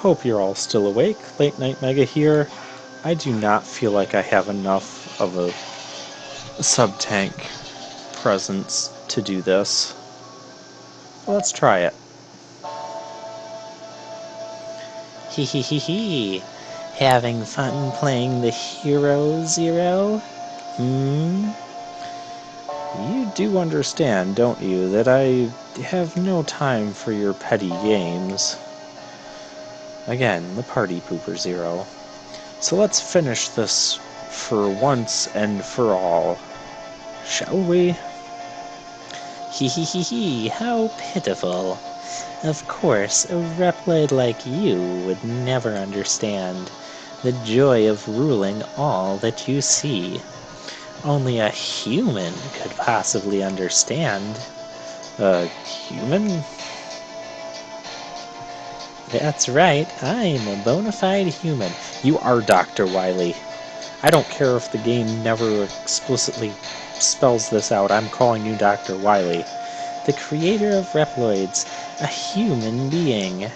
Hope you're all still awake. Late Night Mega here. I do not feel like I have enough of a sub-tank presence to do this. Let's try it. Hee hee hee hee. Having fun playing the hero, Zero? You do understand, don't you, that I have no time for your petty games. Again, the party pooper, Zero. So let's finish this for once and for all. Shall we? Hee hee hee hee, how pitiful. Of course, a Reploid like you would never understand the joy of ruling all that you see. Only a human could possibly understand. A human? That's right, I'm a bona fide human. You are Dr. Wily. I don't care if the game never explicitly spells this out. I'm calling you Dr. Wily. The creator of Reploids, a human being.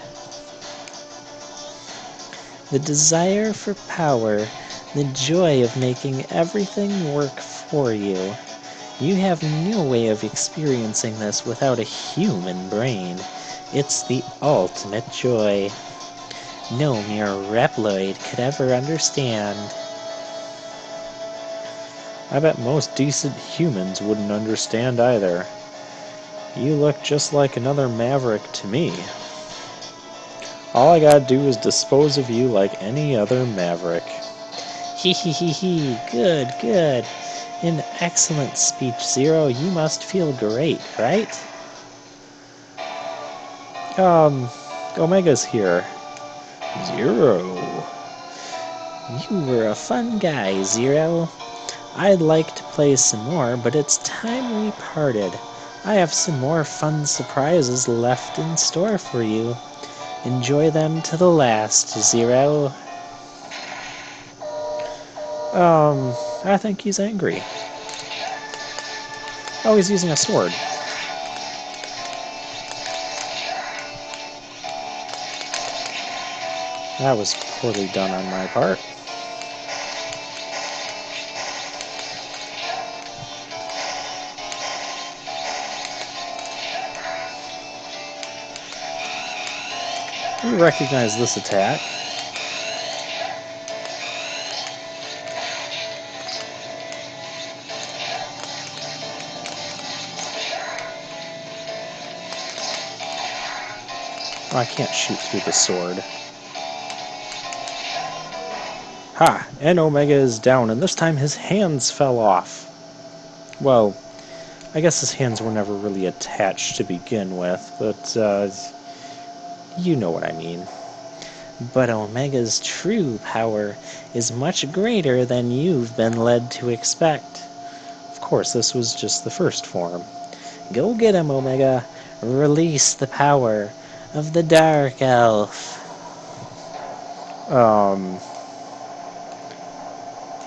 The desire for power, the joy of making everything work for you. You have no way of experiencing this without a human brain. It's the ultimate joy. No mere Reploid could ever understand. I bet most decent humans wouldn't understand either. You look just like another Maverick to me. All I gotta do is dispose of you like any other Maverick. Hee hee hee hee, good, good. An excellent speech, Zero. You must feel great, right? Omega's here. Zero. You were a fun guy, Zero. I'd like to play some more, but it's time we parted. I have some more fun surprises left in store for you. Enjoy them to the last, Zero. I think he's angry. Oh, he's using a sword. That was poorly done on my part. We recognize this attack. Oh, I can't shoot through the sword. Ha! And Omega is down, and this time his hands fell off. Well, I guess his hands were never really attached to begin with, but, you know what I mean. But Omega's true power is much greater than you've been led to expect. Of course, this was just the first form. Go get him, Omega. Release the power of the Dark Elf.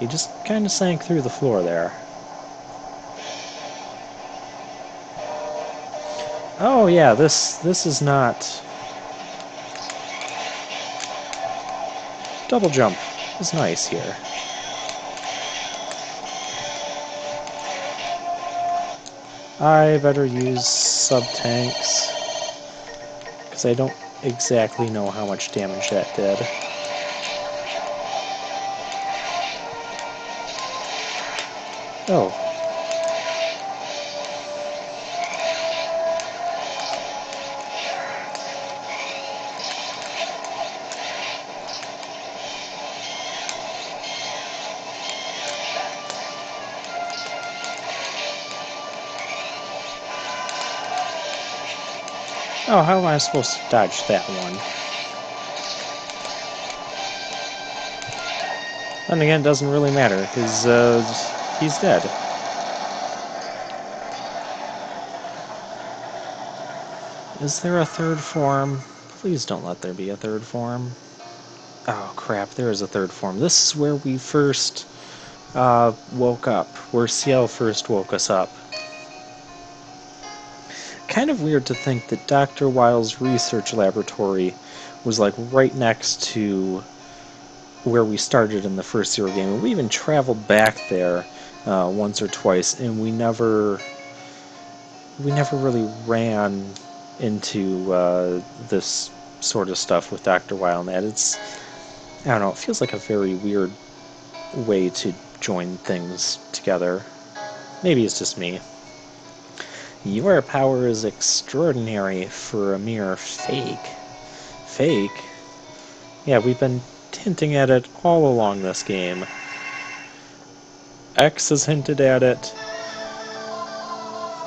He just kind of sank through the floor there. Oh yeah, this is not... Double jump is nice here. I better use sub-tanks, because I don't exactly know how much damage that did. Oh. Oh, how am I supposed to dodge that one? Then again, it doesn't really matter, because he's dead. Is there a third form? Please don't let there be a third form. Oh crap, there is a third form. This is where we first woke up, where Ciel first woke us up. Kind of weird to think that Dr. Wile's research laboratory was like right next to where we started in the first Zero game, and we even traveled back there once or twice, and we never really ran into this sort of stuff with Dr. Wildnet. I don't know, it feels like a very weird way to join things together. Maybe it's just me. Your power is extraordinary for a mere fake. Fake? Yeah, we've been hinting at it all along this game. X has hinted at it.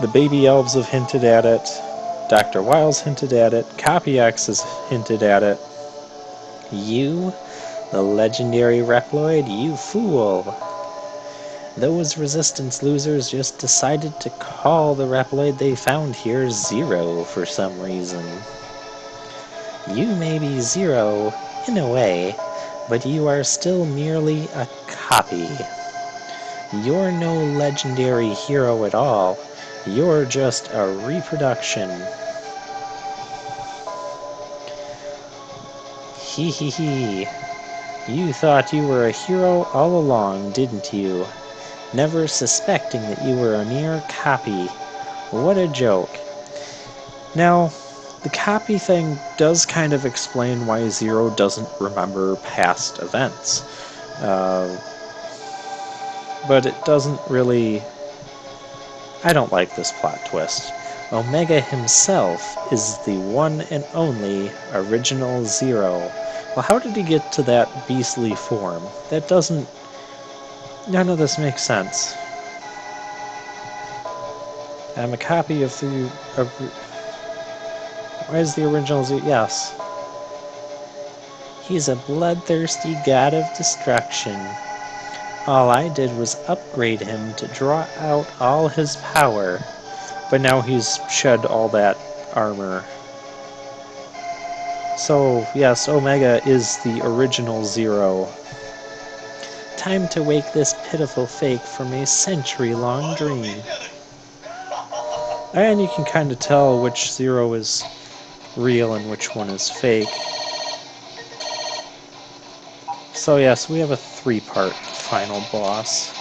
The baby elves have hinted at it. Dr. Wiles hinted at it. Copy X has hinted at it. You, the legendary Reploid, you fool. Those resistance losers just decided to call the Reploid they found here Zero for some reason. You may be Zero, in a way, but you are still merely a copy. You're no legendary hero at all. You're just a reproduction. Hee hee hee. You thought you were a hero all along, didn't you? Never suspecting that you were a mere copy. What a joke. Now, the copy thing does kind of explain why Zero doesn't remember past events. But it doesn't really... I don't like this plot twist. Omega himself is the one and only original Zero. Well, how did he get to that beastly form? That doesn't... None of this makes sense. I'm a copy of the... Why is the original Zero... Yes. He's a bloodthirsty god of destruction. All I did was upgrade him to draw out all his power. But now he's shed all that armor. So, yes, Omega is the original Zero. Time to wake this pitiful fake from a century-long dream. And you can kind of tell which Zero is real and which one is fake. So yes, we have a 3-part final boss.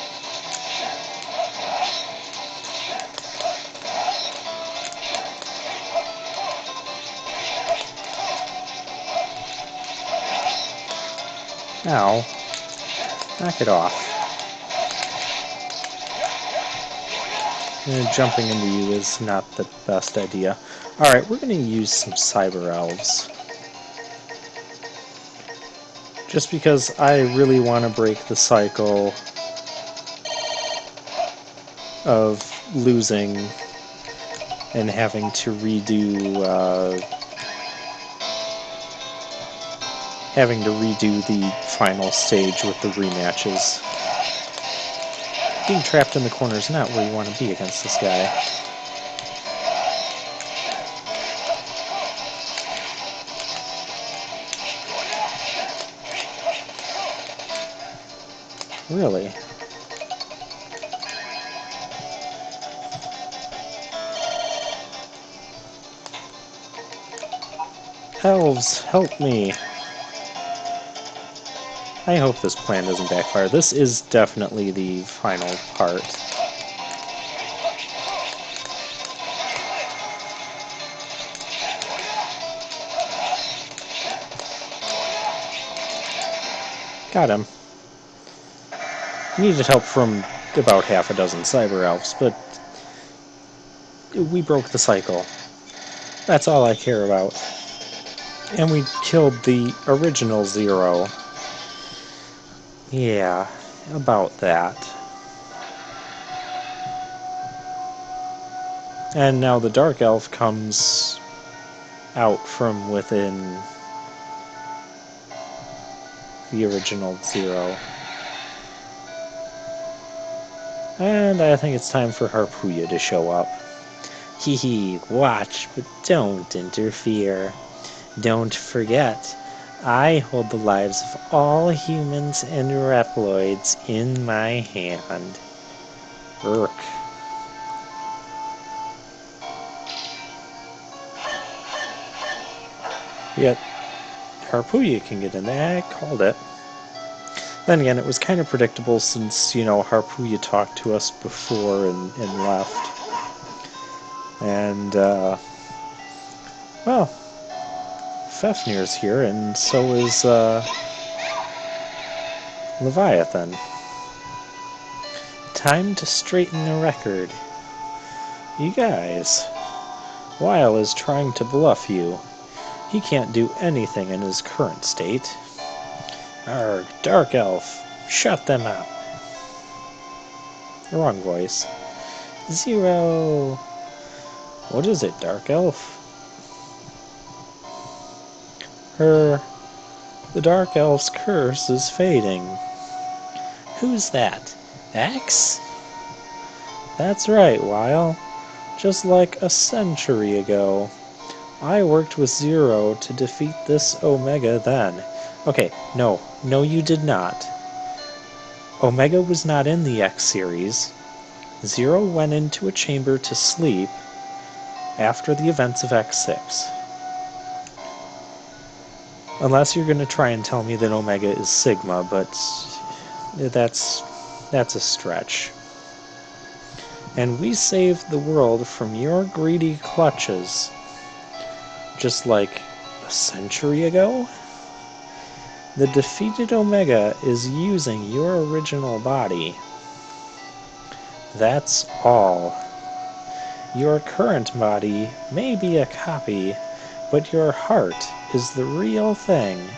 Ow. Knock it off. Jumping into you is not the best idea. Alright, we're going to use some Cyber Elves. Just because I really want to break the cycle of losing and having to redo the final stage with the rematches. Being trapped in the corner is not where you want to be against this guy. Really? Elves, help me! I hope this plan doesn't backfire. This is definitely the final part. Got him. Needed help from about half a dozen Cyber Elves, but we broke the cycle. That's all I care about. And we killed the original Zero. Yeah, about that. And now the Dark Elf comes out from within the original Zero. And I think it's time for Harpuya to show up. Hee hee, watch, but don't interfere. Don't forget, I hold the lives of all humans and Reploids in my hand. Urk. Yet, Harpooya can get in there. I called it. Then again, it was kind of predictable since, Harpooya talked to us before and left. And, well, Fafnir's here, and so is, Leviathan. Time to straighten the record. You guys, Weil is trying to bluff you. He can't do anything in his current state. Arg, Dark Elf, shut them up. Wrong voice. Zero. What is it, Dark Elf? The Dark Elf's curse is fading. Who's that? X? That's right, Weil. Just like a century ago. I worked with Zero to defeat this Omega then. Okay, no, you did not. Omega was not in the X series. Zero went into a chamber to sleep after the events of X6. Unless you're going to try and tell me that Omega is Sigma, but that's a stretch. And we saved the world from your greedy clutches. Just like a century ago? The defeated Omega is using your original body. That's all. Your current body may be a copy, but your heart is the real thing.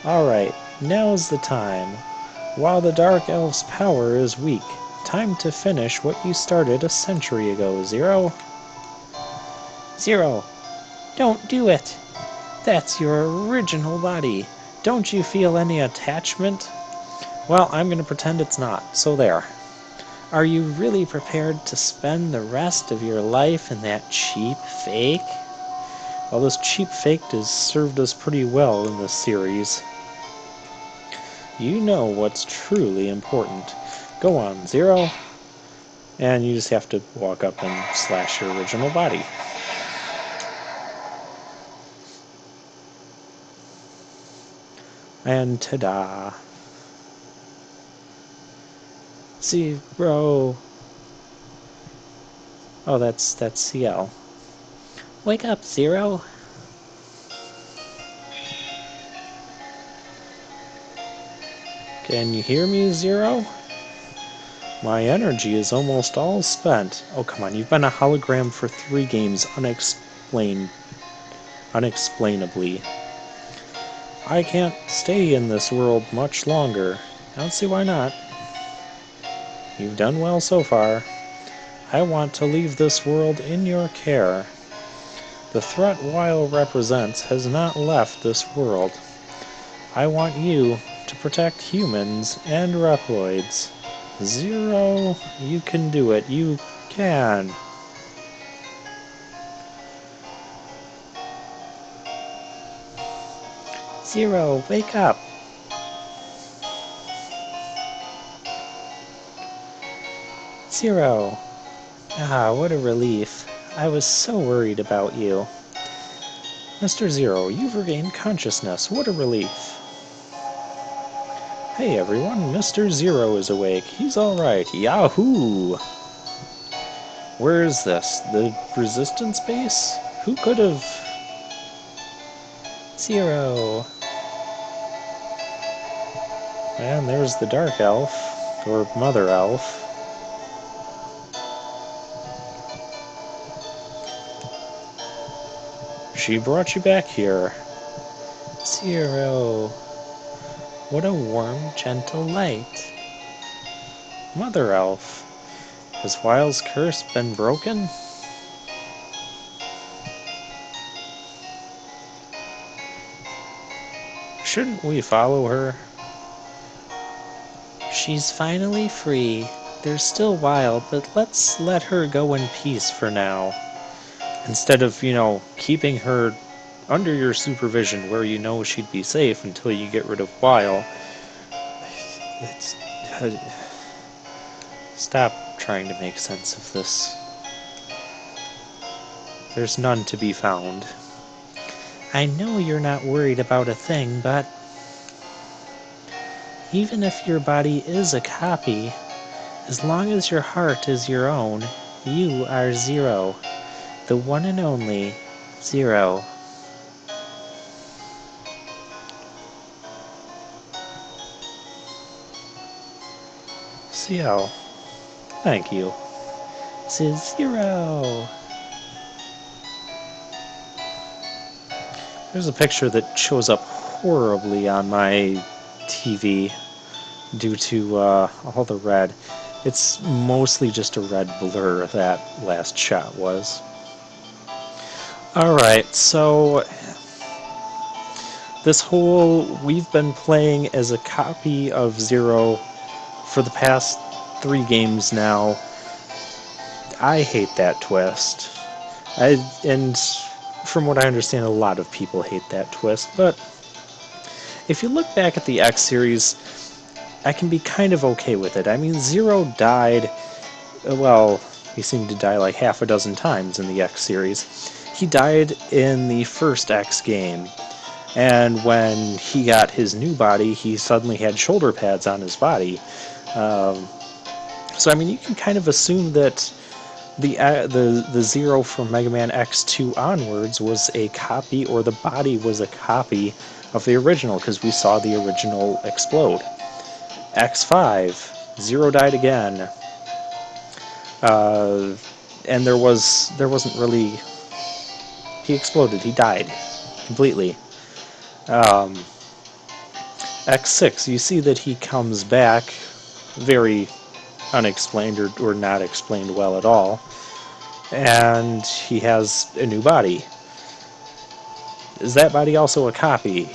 Alright, now's the time. While the Dark Elf's power is weak, time to finish what you started a century ago, Zero. Zero, don't do it. That's your original body. Don't you feel any attachment? Well, I'm going to pretend it's not, so there. Are you really prepared to spend the rest of your life in that cheap fake? Well, this cheap fake has served us pretty well in this series. You know what's truly important. Go on, Zero. And you just have to walk up and slash your original body. And ta-da. Zero. Oh, that's CL. Wake up, Zero. Can you hear me, Zero? My energy is almost all spent. Oh, come on, you've been a hologram for 3 games unexplainably. I can't stay in this world much longer. I don't see why not. You've done well so far. I want to leave this world in your care. The threat Weil represents has not left this world. I want you to protect humans and Reploids. Zero, you can do it. You can. Zero, wake up. Zero. Ah, what a relief. I was so worried about you. Mr. Zero, you've regained consciousness. What a relief. Hey everyone, Mr. Zero is awake. He's alright. Yahoo! Where is this? The resistance base? Who could have... Zero. And there's the Dark Elf, or Mother Elf. She brought you back here. Zero. What a warm, gentle light. Mother Elf. Has Weil's curse been broken? Shouldn't we follow her? She's finally free. There's still Weil, but let's let her go in peace for now. Instead of, keeping her under your supervision where you know she'd be safe until you get rid of Weil. It's... Stop trying to make sense of this. There's none to be found. I know you're not worried about a thing, but even if your body is a copy, as long as your heart is your own, you are Zero, the one and only Zero. CL. Thank you. Zero. There's a picture that shows up horribly on my TV due to all the red. It's mostly just a red blur, that last shot was. Alright, so we've been playing as a copy of Zero for the past 3 games now. I hate that twist. And from what I understand, a lot of people hate that twist, but if you look back at the X series, I can be kind of okay with it. I mean, Zero died, well, he seemed to die like half a dozen times in the X series. He died in the first X game, and when he got his new body, he suddenly had shoulder pads on his body. Um, so, I mean, you can kind of assume that the Zero from Mega Man X2 onwards was a copy, or the body was a copy of the original, because we saw the original explode. X5, Zero died again, and there wasn't really, he exploded, he died completely. Um, X6, you see that he comes back very unexplained, or not explained well at all, and he has a new body. Is that body also a copy?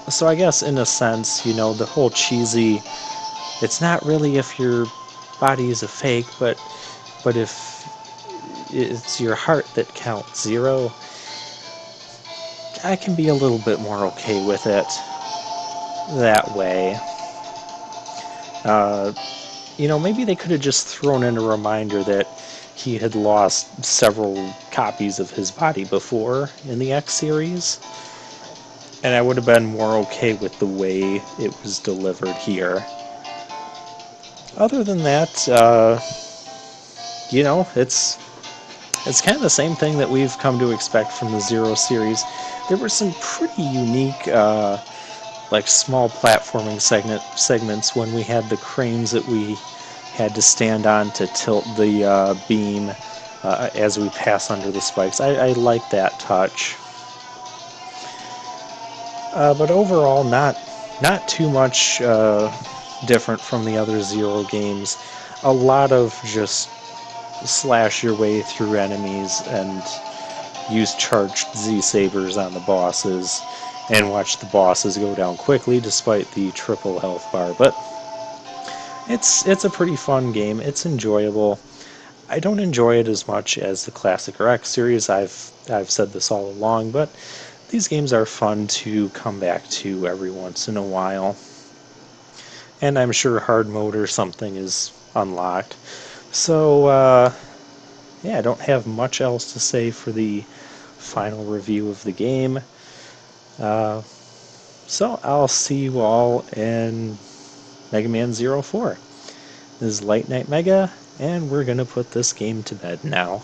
So I guess in a sense, the whole cheesy, it's not really if your body is a fake, but if it's your heart that counts, Zero, I can be a little bit more okay with it that way. Uh, maybe they could have just thrown in a reminder that he had lost several copies of his body before in the X series, and I would have been more okay with the way it was delivered here. Other than that, it's kind of the same thing that we've come to expect from the Zero series. There were some pretty unique, like small platforming segments when we had the cranes that we had to stand on to tilt the beam as we pass under the spikes. I like that touch. But overall, not too much different from the other Zero games. A lot of just slash your way through enemies and use charged Z sabers on the bosses and watch the bosses go down quickly despite the triple health bar. But it's a pretty fun game. It's enjoyable. I don't enjoy it as much as the classic or X series. I've said this all along, but these games are fun to come back to every once in a while. And I'm sure hard mode or something is unlocked. So, yeah, I don't have much else to say for the final review of the game. Uh, so I'll see you all in Mega Man 04. This is Light Night Mega, and we're going to put this game to bed now.